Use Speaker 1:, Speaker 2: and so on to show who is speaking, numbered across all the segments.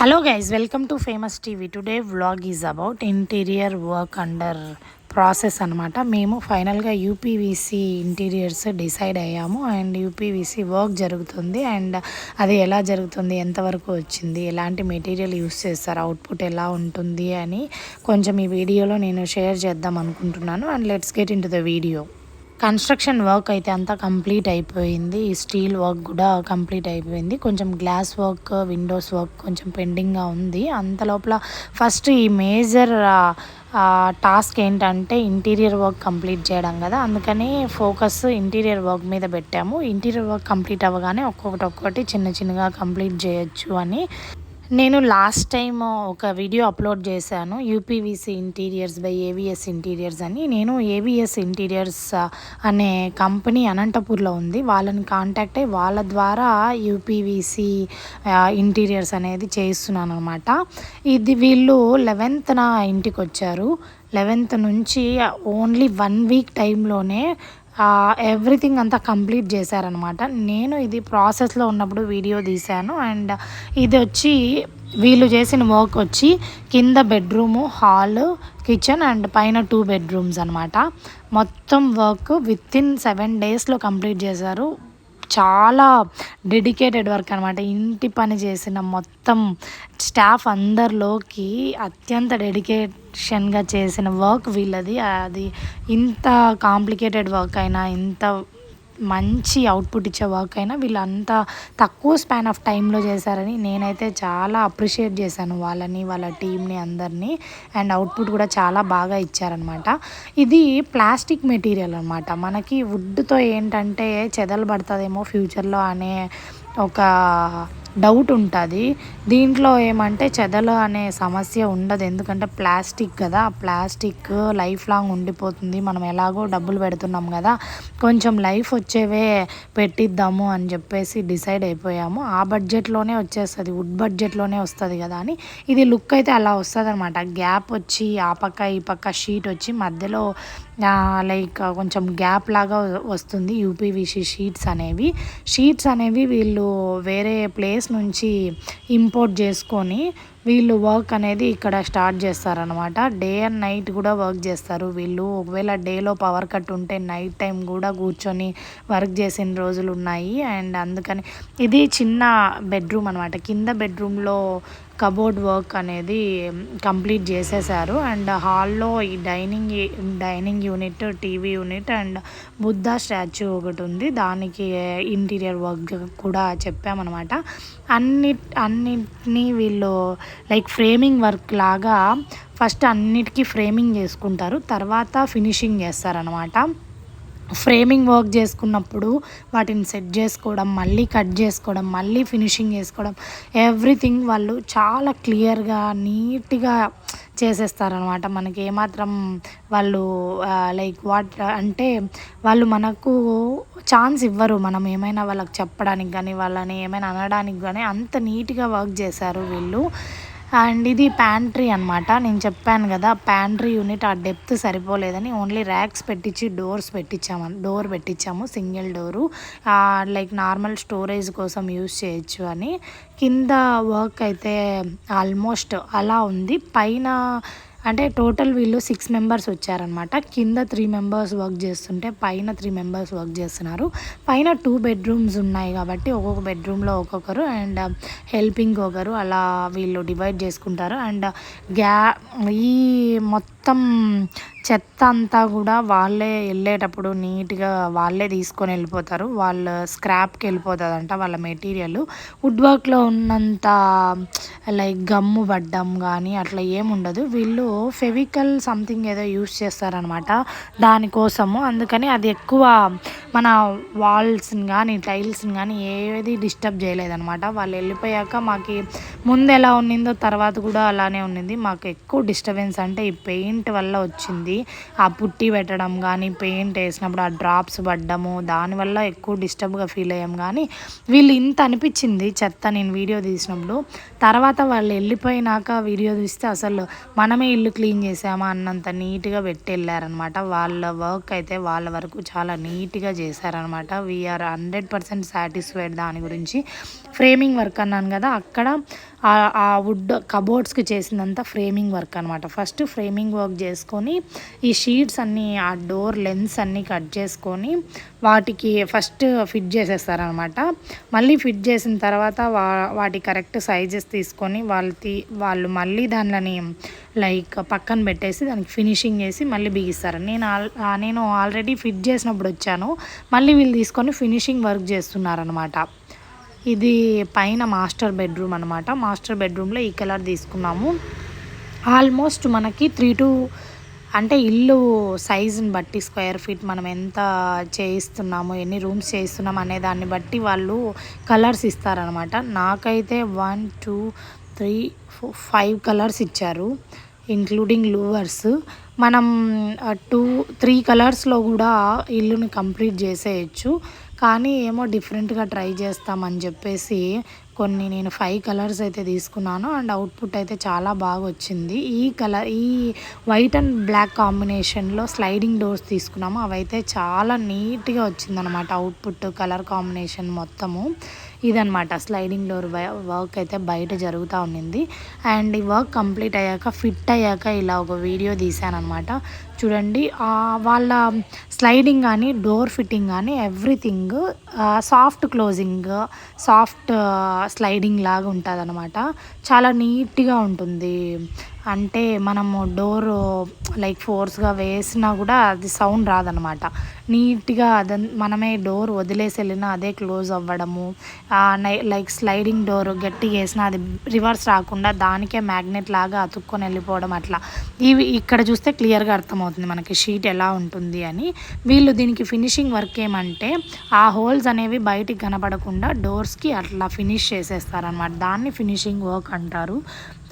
Speaker 1: Hello guys, welcome to Famous TV. Today vlog is about interior work under process అనమాట. మేము ఫైనల్గా UPVC interiors decide అయ్యాము and UPVC work జరుగుతుంది and అది ఎలా జరుగుతుంది, ఎంతవరకు వచ్చింది, ఎలాంటి మెటీరియల్ యూస్ చేస్తారు, అవుట్పుట్ ఎలా ఉంటుంది అని కొంచెం ఈ వీడియోలో నేను షేర్ చేద్దాం అనుకుంటున్నాను. And let's get in to the video. Construction work అయితే అంతా కంప్లీట్ అయిపోయింది. ఈ స్టీల్ వర్క్ కూడా కంప్లీట్ అయిపోయింది. కొంచెం గ్లాస్ వర్క్, విండోస్ వర్క్ కొంచెం పెండింగ్గా ఉంది. అంత లోపల ఫస్ట్ ఈ మేజర్ టాస్క్ ఏంటంటే ఇంటీరియర్ వర్క్ కంప్లీట్ చేయడం కదా, అందుకని ఫోకస్ ఇంటీరియర్ వర్క్ మీద పెట్టాము. ఇంటీరియర్ వర్క్ కంప్లీట్ అవ్వగానే ఒక్కొక్కటి చిన్న చిన్నగా కంప్లీట్ చేయొచ్చు అని. నేను లాస్ట్ టైం ఒక వీడియో అప్లోడ్ చేశాను, UPVC interiors by AVS interiors అని. నేను ఏవిఎస్ ఇంటీరియర్స్ అనే కంపెనీ అనంతపూర్లో ఉంది, వాళ్ళని కాంటాక్ట్ అయ్యి వాళ్ళ ద్వారా యూపీవీసీ ఇంటీరియర్స్ అనేది చేస్తున్నాను అనమాట. ఇది వీళ్ళు 11th ఇంటికి వచ్చారు. 11th నుంచి ఓన్లీ 1 వీక్ టైంలోనే ఎవ్రీథింగ్ అంతా కంప్లీట్ చేశారనమాట. నేను ఇది ప్రాసెస్లో ఉన్నప్పుడు వీడియో తీశాను. అండ్ ఇది వచ్చి వీళ్ళు చేసిన వర్క్ వచ్చి కింద బెడ్రూము, హాల్, కిచెన్ అండ్ పైన 2 bedrooms అనమాట. మొత్తం వర్క్ వితిన్ 7 daysలో కంప్లీట్ చేశారు. చాలా డెడికేటెడ్ వర్క్ అనమాట. ఇంటి పని చేసిన మొత్తం స్టాఫ్ అందరిలోకి అత్యంత డెడికేషన్గా చేసిన వర్క్ వీళ్ళది. అది ఇంత కాంప్లికేటెడ్ వర్క్ అయినా, ఇంత మంచి అవుట్పుట్ ఇచ్చే వర్క్ అయినా వీళ్ళు అంత తక్కువ స్పాన్ ఆఫ్ టైంలో చేశారని నేనైతే చాలా అప్రిషియేట్ చేశాను వాళ్ళని, వాళ్ళ టీంని, అందరినీ. అండ్ అవుట్పుట్ కూడా చాలా బాగా ఇచ్చారనమాట. ఇది ప్లాస్టిక్ మెటీరియల్ అనమాట. మనకి వుడ్తో ఏంటంటే చెదలు పడుతుందేమో ఫ్యూచర్లో అనే ఒక డౌట్ ఉంటుంది. దీంట్లో ఏమంటే చెదలు అనే సమస్య ఉండదు, ఎందుకంటే ప్లాస్టిక్ కదా. ఆ ప్లాస్టిక్ లైఫ్ లాంగ్ ఉండిపోతుంది. మనం ఎలాగో డబ్బులు పెడుతున్నాం కదా, కొంచెం లైఫ్ వచ్చేవే పెట్టిద్దాము అని చెప్పేసి డిసైడ్ అయిపోయాము. ఆ బడ్జెట్లోనే వచ్చేస్తుంది, వుడ్ బడ్జెట్లోనే వస్తుంది కదా అని. ఇది లుక్ అయితే అలా వస్తుంది అనమాట. గ్యాప్ వచ్చి ఆ పక్క ఈ పక్క షీట్ వచ్చి మధ్యలో లైక్ కొంచెం గ్యాప్ లాగా వస్తుంది. యూపీవీసీ షీట్స్ అనేవి వీళ్ళు వేరే ప్లేస్ నుంచి ఇంపోర్ట్ చేసుకొని వీళ్ళు వర్క్ అనేది ఇక్కడ స్టార్ట్ చేస్తారనమాట. డే అండ్ నైట్ కూడా వర్క్ చేస్తారు వీళ్ళు. ఒకవేళ డేలో పవర్ కట్ ఉంటే నైట్ టైం కూడా కూర్చొని వర్క్ చేసిన రోజులు ఉన్నాయి. అండ్ అందుకని ఇది చిన్న బెడ్రూమ్ అనమాట. కింద బెడ్రూమ్లో కబోర్డ్ వర్క్ అనేది కంప్లీట్ చేసేసారు. అండ్ హాల్లో ఈ dining unit, TV unit and Buddha statue ఒకటి ఉంది, దానికి ఇంటీరియర్ వర్క్ కూడా చెప్పామన్నమాట. అన్నిటినీ వీళ్ళు లైక్ ఫ్రేమింగ్ వర్క్ లాగా ఫస్ట్ అన్నిటికీ ఫ్రేమింగ్ చేసుకుంటారు, తర్వాత ఫినిషింగ్ చేస్తారనమాట. ఫ్రేమింగ్ వర్క్ చేసుకున్నప్పుడు వాటిని సెట్ చేసుకోవడం, మళ్ళీ కట్ చేసుకోవడం, మళ్ళీ ఫినిషింగ్ చేసుకోవడం, ఎవ్రీథింగ్ వాళ్ళు చాలా క్లియర్గా నీట్గా చేసేస్తారనమాట. మనకి ఏమాత్రం వాళ్ళు లైక్ అంటే వాళ్ళు మనకు ఛాన్స్ ఇవ్వరు మనం ఏమైనా వాళ్ళకి చెప్పడానికి కానీ, వాళ్ళని ఏమైనా అనడానికి కానీ. అంత నీట్గా వర్క్ చేశారు వీళ్ళు. అండ్ ఇది ప్యాంట్రీ అనమాట. నేను చెప్పాను కదా, ప్యాంట్రీ యూనిట్ ఆ డెప్త్ సరిపోలేదని ఓన్లీ ర్యాక్స్ పెట్టించి డోర్ పెట్టించాము, single door, like normal storage కోసం యూస్ చేయొచ్చు అని. కింద వర్క్ అయితే ఆల్మోస్ట్ అలా ఉంది. పైన అంటే టోటల్ వీళ్ళు 6 members వచ్చారనమాట. కింద 3 members వర్క్ చేస్తుంటే పైన 3 members వర్క్ చేస్తున్నారు. పైన 2 bedrooms ఉన్నాయి కాబట్టి ఒక్కొక్క బెడ్రూమ్లో ఒక్కొక్కరు అండ్ హెల్పింగ్ ఒకరు, అలా వీళ్ళు డివైడ్ చేసుకుంటారు. అండ్ ఈ మొత్తం చెత్త అంతా కూడా వాళ్ళే వెళ్ళేటప్పుడు నీట్గా వాళ్ళే తీసుకొని వెళ్ళిపోతారు. వాళ్ళ స్క్రాప్కి వెళ్ళిపోతుందంట వాళ్ళ మెటీరియల్. వుడ్ వర్క్లో ఉన్నంత లైక్ గమ్ము పడ్డం కానీ అట్లా ఏముండదు. వీళ్ళు ఫెవికల్ సంథింగ్ ఏదో యూస్ చేస్తారనమాట దానికోసము. అందుకని అది ఎక్కువ మన వాల్స్ని కానీ టైల్స్ని కానీ ఏది డిస్టర్బ్ చేయలేదనమాట. వాళ్ళు వెళ్ళిపోయాక మాకు ముందు ఎలా ఉన్నిందో తర్వాత కూడా అలానే ఉన్నింది. మాకు ఎక్కువ డిస్టర్బెన్స్ అంటే ఈ పెయింట్ వల్ల వచ్చింది. ఆ పుట్టి పెట్టడం కానీ, పెయింట్ వేసినప్పుడు ఆ డ్రాప్స్ పడ్డము, దానివల్ల ఎక్కువ డిస్టర్బ్గా ఫీల్ అయ్యాం. కానీ వీళ్ళు ఇంత అనిపించింది చెత్త నేను వీడియో తీసినప్పుడు. తర్వాత వాళ్ళు వెళ్ళిపోయినాక వీడియో తీస్తే అసలు మనమే ఇల్లు క్లీన్ చేసామా అన్నంత నీట్గా పెట్టి వెళ్ళారనమాట. వాళ్ళ వర్క్ అయితే వాళ్ళ వరకు చాలా నీట్గా చేశారనమాట. వీఆర్ 100% సాటిస్ఫైడ్ దాని గురించి. ఫ్రేమింగ్ వర్క్ అన్నాను కదా, అక్కడ ఆ వుడ్ కబోర్డ్స్కి చేసిందంతా ఫ్రేమింగ్ వర్క్ అనమాట. ఫస్ట్ ఫ్రేమింగ్ వర్క్ చేసుకొని ఈ షీట్స్ అన్నీ ఆ డోర్ లెన్స్ అన్నీ కట్ చేసుకొని వాటికి ఫస్ట్ ఫిట్ చేసేస్తారనమాట. మళ్ళీ ఫిట్ చేసిన తర్వాత వాటి కరెక్ట్ సైజెస్ తీసుకొని వాళ్ళు మళ్ళీ దానిని లైక్ పక్కన పెట్టేసి దానికి ఫినిషింగ్ చేసి మళ్ళీ బిగిస్తారు. నేను ఆల్రెడీ ఫిట్ చేసినప్పుడు వచ్చాను, మళ్ళీ వీళ్ళు తీసుకొని ఫినిషింగ్ వర్క్ చేస్తున్నారనమాట. ఇది పైన మాస్టర్ బెడ్రూమ్ అనమాట. మాస్టర్ బెడ్రూమ్లో ఈ కలర్ తీసుకున్నాము. ఆల్మోస్ట్ మనకి 3 అంటే ఇల్లు సైజుని బట్టి స్క్వేర్ ఫీట్ మనం ఎంత చేయిస్తున్నాము, ఎన్ని రూమ్స్ చేయిస్తున్నాము అనే దాన్ని బట్టి వాళ్ళు కలర్స్ ఇస్తారనమాట. నాకైతే 1 2 3 4 5 కలర్స్ ఇచ్చారు, ఇంక్లూడింగ్ లూవర్స్. మనం 3 కలర్స్లో కూడా ఇల్లుని కంప్లీట్ చేసేయచ్చు. కానీ ఏమో డిఫరెంట్గా ట్రై చేస్తామని చెప్పేసి నేను 5 కలర్స్ అయితే తీసుకున్నాను. అండ్ అవుట్పుట్ అయితే చాలా బాగా వచ్చింది. ఈ వైట్ అండ్ బ్లాక్ కాంబినేషన్లో స్లైడింగ్ డోర్స్ తీసుకున్నాము. అవైతే చాలా నీట్గా వచ్చిందనమాట అవుట్పుట్, కలర్ కాంబినేషన్ మొత్తము. ఇదనమాట స్లైడింగ్ డోర్ వర్క్ అయితే బయట జరుగుతూ ఉండింది. అండ్ ఈ వర్క్ కంప్లీట్ అయ్యాక, ఫిట్ అయ్యాక ఇలా ఒక వీడియో తీశానమాట. చూడండి, వాళ్ళ స్లైడింగ్ కానీ డోర్ ఫిట్టింగ్ కానీ everything soft closing, soft sliding లాగా ఉంటుంది అనమాట. చాలా నీట్గా ఉంటుంది. అంటే మనము డోరు లైక్ ఫోర్స్గా వేసినా కూడా అది సౌండ్ రాదనమాట. నీట్గా మనమే డోర్ వదిలేసి వెళ్ళినా అదే క్లోజ్ అవ్వడము. లైక్ స్లైడింగ్ డోర్ గట్టిగా వేసినా అది రివర్స్ రాకుండా దానికే మ్యాగ్నెట్ లాగా అతుక్కొని వెళ్ళిపోవడం అట్లా. ఇక్కడ చూస్తే క్లియర్గా అర్థమవుతుంది మనకి షీట్ ఎలా ఉంటుంది అని. వీళ్ళు దీనికి ఫినిషింగ్ వర్క్ ఏమంటే ఆ హోల్స్ అనేవి బయటికి కనపడకుండా డోర్స్కి అట్లా ఫినిష్ చేసేస్తారనమాట. దాన్ని ఫినిషింగ్ వర్క్ అంటారు.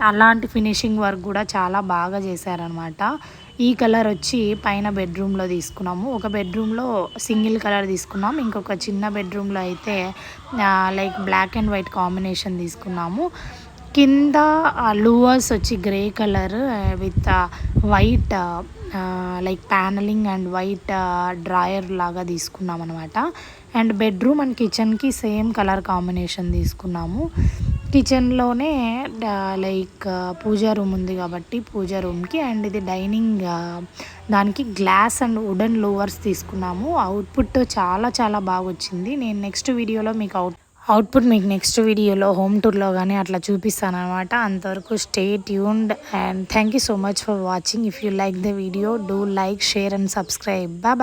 Speaker 1: అలాంటి ఫినిషింగ్ వర్క్ కూడా చాలా బాగా చేశారనమాట. ఈ కలర్ వచ్చి పైన బెడ్రూమ్లో తీసుకున్నాము. ఒక బెడ్రూమ్లో సింగిల్ కలర్ తీసుకున్నాము, ఇంకొక చిన్న బెడ్రూమ్లో అయితే like black and white combination తీసుకున్నాము. కింద లూవర్స్ వచ్చి grey colour with white like panelling and white drawer లాగా తీసుకున్నాం అనమాట. అండ్ బెడ్రూమ్ అండ్ కిచెన్కి సేమ్ కలర్ కాంబినేషన్ తీసుకున్నాము. కిచెన్లోనే లైక్ పూజా రూమ్ ఉంది కాబట్టి పూజా రూమ్కి, అండ్ ఇది డైనింగ్ దానికి గ్లాస్ అండ్ వుడెన్ లూవర్స్ తీసుకున్నాము. అవుట్పుట్ చాలా చాలా బాగా వచ్చింది. నేను నెక్స్ట్ వీడియోలో మీకు అవుట్పుట్ నెక్స్ట్ వీడియోలో హోమ్ టూర్లో కానీ అట్లా చూపిస్తాను అనమాట. అంతవరకు stay tuned and thank you so much for watching. If you like the video, do like, share and subscribe. Bye.